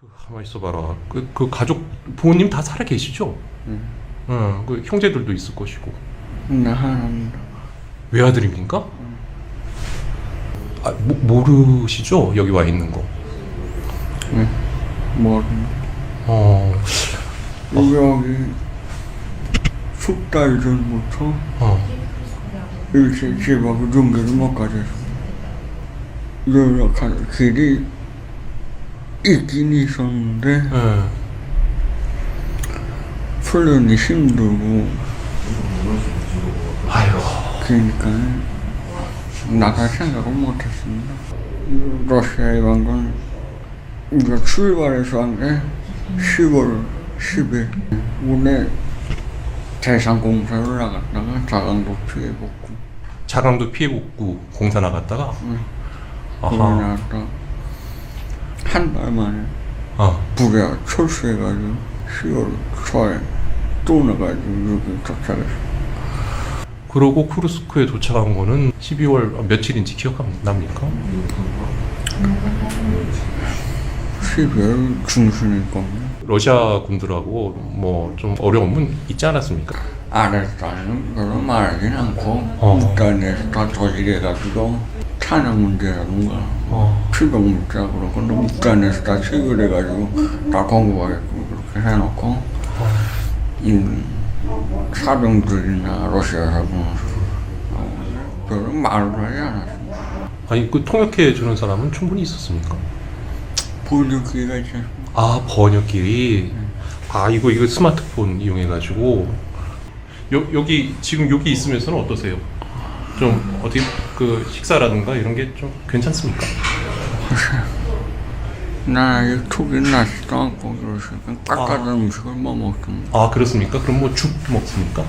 가만 있어봐라. 그 가족 부모님 다 살아 계시죠? 응. 그 형제들도 있을 것이고. 나 하나입니다. 외아들입니까? 아, 모르시죠? 여기 와 있는 거. 네. 모릅니다. 여기 숙달 전부터 일제 지방의 종교를 못 가졌습니다. 연락할 길이 있긴 있었는데 훈련이 힘들고 아유. 그러니까 나갈 생각을 못했습니다. 러시아에 간 건 우리가 출발해서 한 게 10월 10일 오늘 대상공사를 나갔다가 자강도 피해복구 자강도 피해복구 공사 나갔다가 거기 나갔다 한 달 만에 불에 철수해가지고 10월 초에 또 나가지고 여기 도착했어요. 그러고 쿠르스크에 도착한 거는 12월 며칠인지 기억납니까? 12월 중순일 겁니다. 러시아 군들하고 뭐 좀 어려움은 있지 않았습니까? 알았다는 별로 말하진 않고 북한에서 다 조직해가지고 탄압 문제라든가 출동 문제 그런 건 북한에서 다 체결해가지고 다 공급하게끔 그렇게 해놓고 사병들이나 러시아 사병은 별로 말을 하지 않았습니다. 아니 그 통역해 주는 사람은 충분히 있었습니까? 번역기가 있지 않습니까? 아 번역기. 아 이거 스마트폰 이용해 가지고 여기 지금 여기 있으면서는 어떠세요? 좀 어디 그 식사라든가 이런 게 좀 괜찮습니까? 나 이거 톡이 나지도 않고 그러시니까 깎아둔 음식을 못 먹습니다. 아 그렇습니까? 그럼 뭐 죽 먹습니까?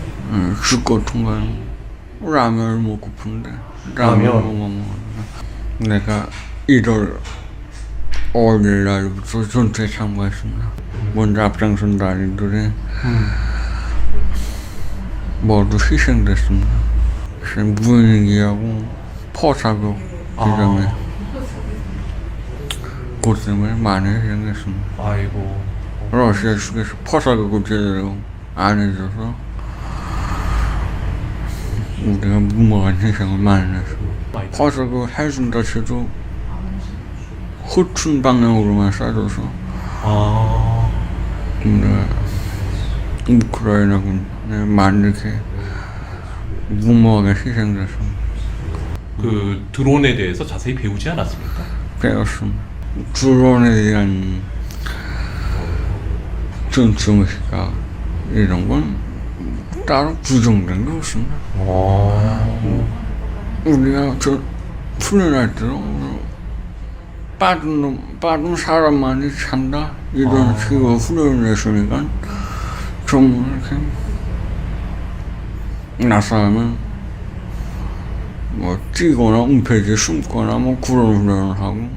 죽 같은 거는 라면을 먹고픈데 라면? 못 먹는데 내가 1월 5일 날부터 전투에 참가했습니다. 먼저 앞장선 다리들이 모두 희생됐습니다. 무인기하고 포사격 기점에 고생을 많이 희생했습니다. 아이고. 러시아 측에서 포사격을 제대로 안 해줘서 우리가 무모한 희생을 많이 했습니다. 포사격을 해준다 해도 후춘 방향으로만 쏴줘서 우리가 우크라이나군에 많이 이렇게 무모하게 희생됐습니다. 그 드론에 대해서 자세히 배우지 않았습니까? 배웠습니다. 드론에 대한 전투의식과 이런 건 따로 부정된 게 없습니다. 우리가 저 훈련할 때도 빠진 사람만이 찬다 이런 식으로 훈련을 했으니까 좀 이렇게 나서면 뭐 뛰거나 움켜쥐 숨거나 뭐 그런 훈련을 하고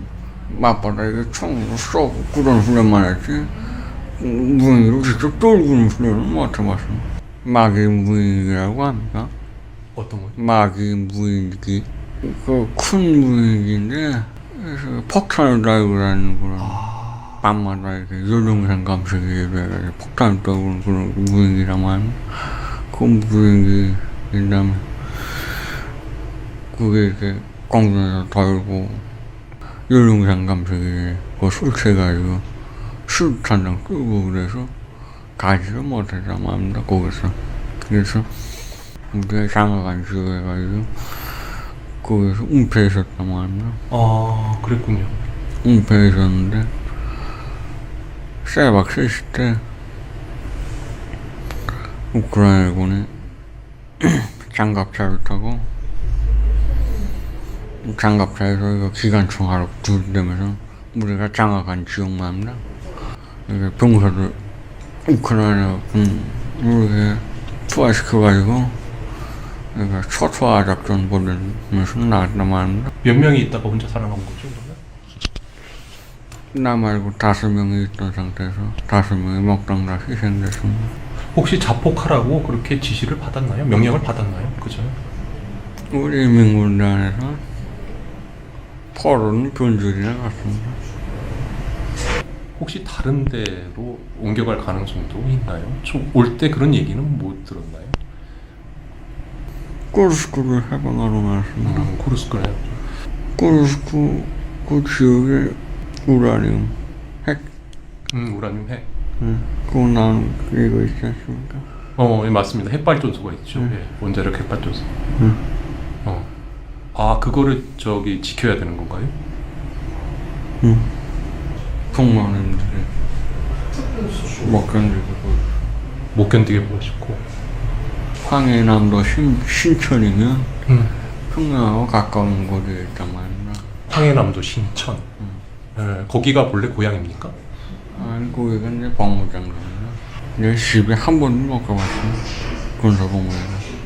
맞바닥에 총으로 쏘고 그런 훈련만 했지 무인기로 직접 떨구는 훈련을 못 해봤습니다. 마기 무인기라고 합니까? 어떤 거요? 마기 무인기 그 큰 무인기인데 그래서 폭탄을 달고 다니는 그런 밤마다 이렇게 요령상 감식이 돼가지고 폭탄을 달고 그런 무인기라고 합니다. 그 무인기 그다음에 그게 이렇게 공중에서 달고 요령상 감식이 술 취해가지고 술탄장 끌고 그래서 가지를 못했다고 합니다. 거기서 그래서 우리가 장가간 지어가지고 거기서 은폐했었다고 합니다. 아 그랬군요. 은폐했었는데 새박 3시 때 우크라이나군이 장갑차를 타고 장갑차에서 이거 기관총 하러 들이대면서 우리가 장악한 지역만 합니다. 이게 병사들 우크라이나 군 이렇게 투하시켜가지고 그러니까 초토화 작전 보내면서 나왔단 말입니다. 몇 명이 있다가 혼자 살아남은 거죠? 그러면? 나 말고 5명이 있던 상태에서 5명이 먹당 다 희생됐습니다. 혹시 자폭하라고 그렇게 지시를 받았나요? 명령을 받았나요? 그죠? 우리 민군단에서 포로는 변절이 나갔습니다. 혹시 다른 데로 옮겨갈 가능성도 있나요? 올 때 그런 얘기는 못 들었나요? 꾸르스크를 해방하러 나왔습니다. 코르스크나요? 꾸르스크 그 지역에 우라늄 핵 우라늄 핵. 그거 나온 이거 있지 않습니까? 예, 맞습니다. 핵발전소가 있죠. 예, 원자력 핵발전소. 그거를 저기 지켜야 되는 건가요? 동만인들이 못 견디고 못 견디게 보시고. 황해남도 신천이면 평양하고 가까운 곳에 있단 말이야. 황해남도 신천. 예, 거기가 본래 고향입니까? 아이고 이건 이제 박물장입니다. 내 집에 한 번도 못 가봤어. 군사박물관.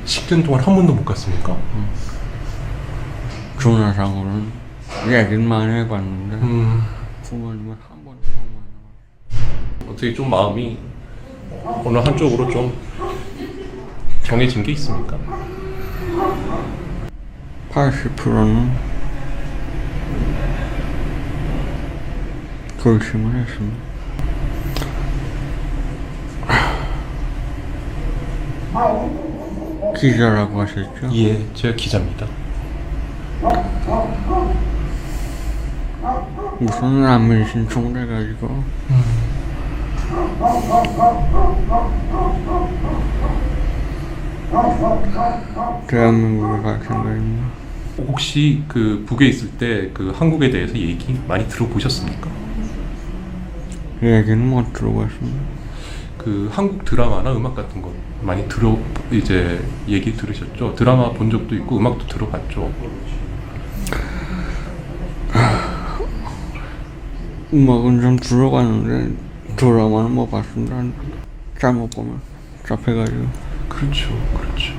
10년 동안 한 번도 못 갔습니까? 전화상으로는 얘기는 많이 해봤는데 부모님은 한 번도 못 만나봤어. 어떻게 좀 마음이 어느 한쪽으로 좀 정해진 게 있습니까? 80%는 결심을 했습니다. 기자라고 하셨죠? 예, 제가 기자입니다. 무슨 난민 신청돼가지고 대한민국에 갈 생각입니다. 혹시 그 북에 있을 때 그 한국에 대해서 얘기 많이 들어보셨습니까? 얘기는 못 들어봤습니다. 그 한국 드라마나 음악 같은 거 많이 이제 얘기 들으셨죠? 드라마 본 적도 있고 음악도 들어봤죠? 음악은 좀 들어봤는데 드라마는 못 봤습니다. 잘못 보면 잡혀가지고. 그렇죠, 그렇죠.